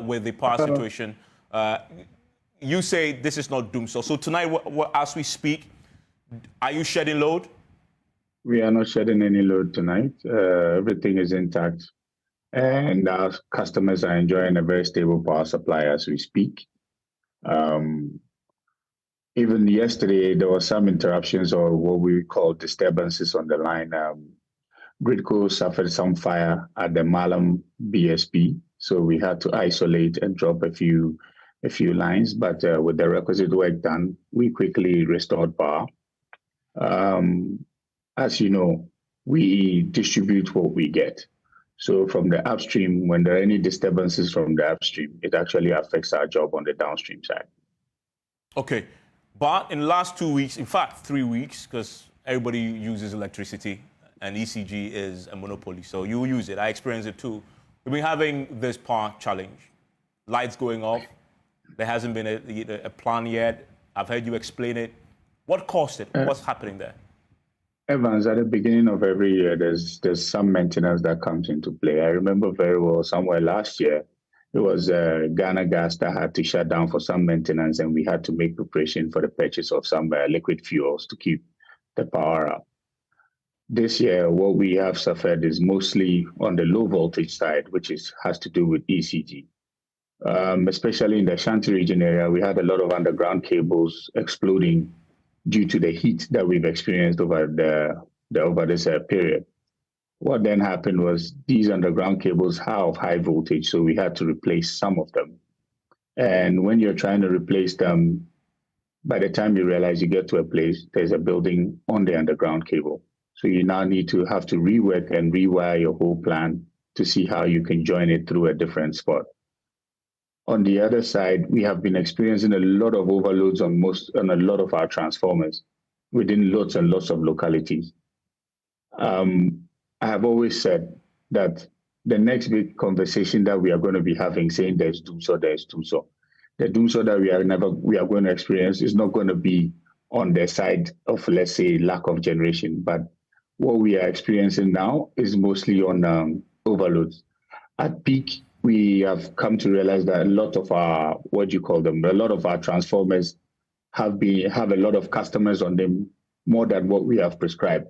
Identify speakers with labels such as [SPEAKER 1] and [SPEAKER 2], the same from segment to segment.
[SPEAKER 1] with the power situation. You say this is not Dumsor. So tonight, as we speak, are you shedding load?
[SPEAKER 2] We are not shedding any load tonight. Everything is intact. And our customers are enjoying a very stable power supply as we speak. Even yesterday, there were some interruptions or what we call disturbances on the line. Gridco suffered some fire at the Malam BSP, so we had to isolate and drop a few lines. But with the requisite work done, we quickly restored power. As you know, we distribute what we get. So from the upstream, when there are any disturbances from the upstream, it actually affects our job on the downstream side.
[SPEAKER 1] Okay, but in the last 2 weeks, in fact 3 weeks, because everybody uses electricity and ECG is a monopoly, so you use it. I experienced it too. We've been having this power challenge. Lights going off. There hasn't been a plan yet. I've heard you explain it. What caused it? What's happening there?
[SPEAKER 2] Evans, at the beginning of every year, there's some maintenance that comes into play. I remember very well somewhere last year, it was Ghana Gas that had to shut down for some maintenance, and we had to make preparation for the purchase of some liquid fuels to keep the power up. This year, what we have suffered is mostly on the low voltage side, which has to do with ECG. Especially in the Ashanti region area, we had a lot of underground cables exploding due to the heat that we've experienced over this period. What then happened was these underground cables have high voltage, so we had to replace some of them. And when you're trying to replace them, by the time you realize you get to a place, there's a building on the underground cable. So you now need to have to rework and rewire your whole plan to see how you can join it through a different spot. On the other side, we have been experiencing a lot of overloads on a lot of our transformers within lots and lots of localities. I have always said that the next big conversation that we are going to be having, saying there's Dumsor, there's Dumsor. The Dumsor that we are going to experience is not going to be on the side of, let's say, lack of generation, but what we are experiencing now is mostly on overloads. At peak, we have come to realize that a lot of our, a lot of our transformers have a lot of customers on them, more than what we have prescribed.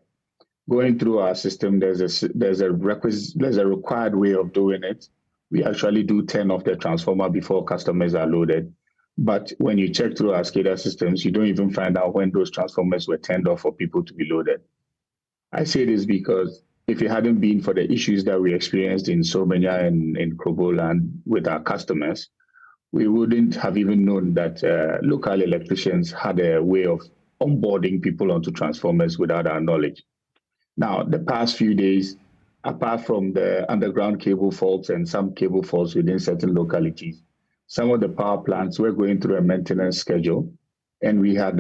[SPEAKER 2] Going through our system, there's a required way of doing it. We actually do 10 of the transformer before customers are loaded. But when you check through our SCADA systems, you don't even find out when those transformers were turned off for people to be loaded. I say this because if it hadn't been for the issues that we experienced in Sobenya and in Kroboland with our customers, we wouldn't have even known that local electricians had a way of onboarding people onto transformers without our knowledge. Now, the past few days, apart from the underground cable faults and some cable faults within certain localities, some of the power plants were going through a maintenance schedule, and we had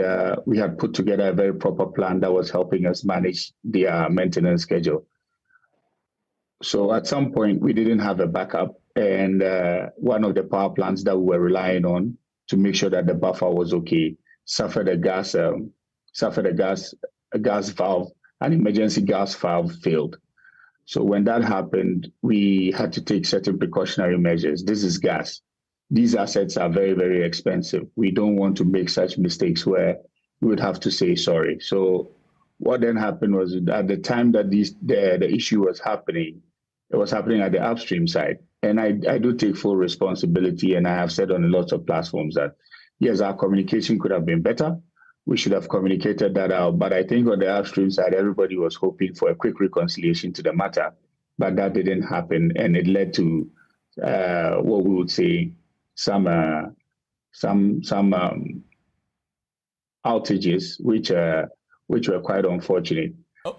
[SPEAKER 2] put together a very proper plan that was helping us manage their maintenance schedule. So at some point, we didn't have a backup, and one of the power plants that we were relying on to make sure that the buffer was okay suffered a gas valve, an emergency gas valve failed. So when that happened, we had to take certain precautionary measures. This is gas. These assets are very, very expensive. We don't want to make such mistakes where we would have to say sorry. So what then happened was at the time that the issue was happening, it was happening at the upstream side. And I do take full responsibility, and I have said on lots of platforms that, yes, our communication could have been better. We should have communicated that out. But I think on the upstream side, everybody was hoping for a quick reconciliation to the matter. But that didn't happen, and it led to what we would say some outages, which were quite unfortunate.
[SPEAKER 1] Oh,